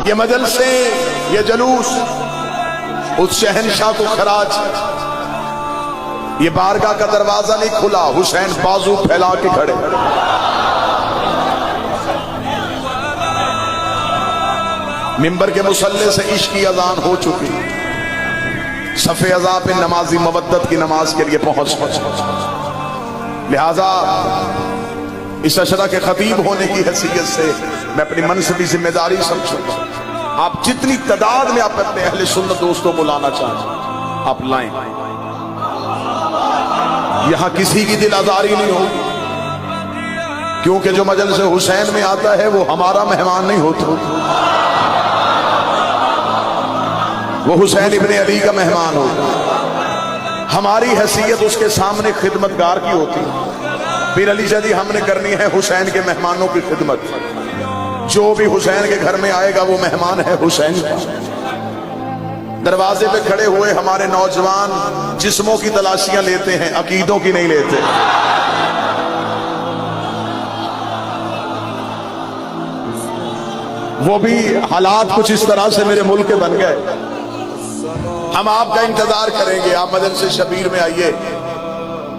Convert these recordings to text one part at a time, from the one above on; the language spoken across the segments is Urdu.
یہ مجلسیں، یہ جلوس اس شہنشاہ کو خراج، یہ بارگاہ کا دروازہ نہیں کھلا، حسین بازو پھیلا کے کھڑے۔ ممبر کے مصلی سے عشق کی اذان ہو چکی، صف اذان پہ نمازی مودت کی نماز کے لیے پہنچ۔ لہذا اس عشرہ کے خطیب ہونے کی حیثیت سے میں اپنی منصبی ذمہ داری سمجھوں گا، آپ جتنی تعداد میں آپ اپنے اہل سنت دوستوں کو لانا چاہیں آپ لائیں، یہاں کسی کی دل آزاری نہیں ہوگی، کیونکہ جو مجلس حسین میں آتا ہے وہ ہمارا مہمان نہیں ہوتا، وہ حسین ابن علی کا مہمان ہوتا، ہماری حیثیت اس کے سامنے خدمتگار کی ہوتی ہے۔ پھر علی جدی ہم نے کرنی ہے حسین کے مہمانوں کی خدمت، جو بھی حسین کے گھر میں آئے گا وہ مہمان ہے حسین کا۔ دروازے پہ کھڑے ہوئے ہمارے نوجوان جسموں کی تلاشیاں لیتے ہیں، عقیدوں کی نہیں لیتے۔ وہ بھی حالات کچھ اس طرح سے میرے ملک کے بن گئے، ہم آپ کا انتظار کریں گے۔ آپ مجلس شبیر میں آئیے،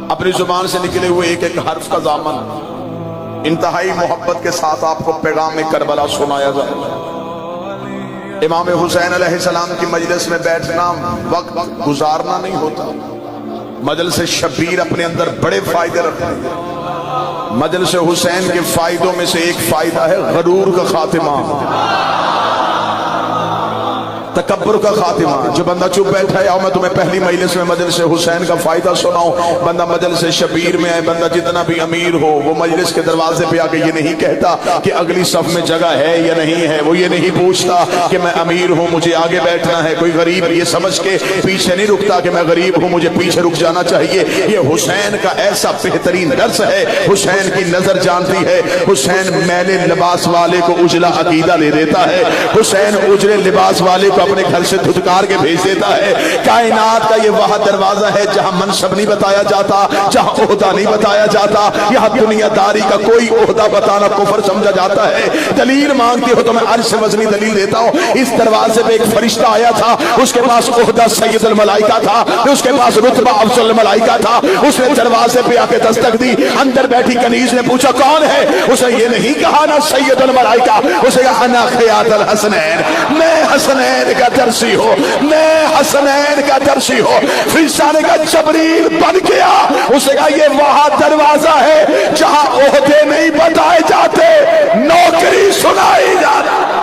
اپنی زبان سے نکلے ہوئے ایک ایک حرف کا ضامن انتہائی محبت کے ساتھ آپ کو پیغام کربلا سنایا جائے۔ امام حسین علیہ السلام کی مجلس میں بیٹھنا وقت گزارنا نہیں ہوتا، مجلس شبیر اپنے اندر بڑے فائدے رکھتے ہیں۔ مجلس حسین کے فائدوں میں سے ایک فائدہ ہے غرور کا خاتمہ، تکبر کا خاتمہ۔ جو بندہ چپ بیٹھا ہے، میں تمہیں پہلی مجلس میں مجلس حسین کا فائدہ سناؤں، بندہ مجلس شبیر میں آئے، بندہ جتنا بھی امیر ہو وہ مجلس کے دروازے پہ آ کے یہ نہیں کہتا کہ اگلی صف میں جگہ ہے یا نہیں ہے، وہ یہ نہیں پوچھتا کہ میں امیر ہوں مجھے آگے بیٹھنا ہے، کوئی غریب یہ سمجھ کے پیچھے نہیں رکتا کہ میں غریب ہوں مجھے پیچھے رک جانا چاہیے۔ یہ حسین کا ایسا بہترین درس ہے، حسین کی نظر جانتی ہے، حسین میلے لباس والے کو اجلا عقیدہ لے دیتا ہے، حسین اجلے لباس والے کو اپنے گھر سے دھتکار کے بھیج دیتا ہے۔ کائنات کا یہ وہ دروازہ ہے جہاں منصب نہیں بتایا جاتا، جہاں عہدہ نہیں بتایا جاتا، یہاں دنیا داری کا کوئی عہدہ بتانا کفر سمجھا جاتا ہے۔ دلیل مانگتی ہو تو میں عرش سے وزنی دلیل دیتا ہوں۔ اس دروازے پہ ایک فرشتہ آیا تھا، اس کے پاس عہدہ سید الملائکہ تھا، اس کے پاس رتبہ افضل الملائکہ تھا، اس نے دروازے پہ آ کے دستک دی، اندر بیٹھی کنیز نے پوچھا کون ہے، اسے یہ نہیں کہا نا سید الملائکہ، اسے کہا انا خیاط الحسنین، میں حسنین کا درسی ہو، میں حسنین کا درسی ہو۔ فرشتہ نے کہا جبریل بن گیا، اسے کہا یہ وہاں دروازہ ہے جہاں عہدے نہیں بتائے جاتے، نوکری سنائی جاتی۔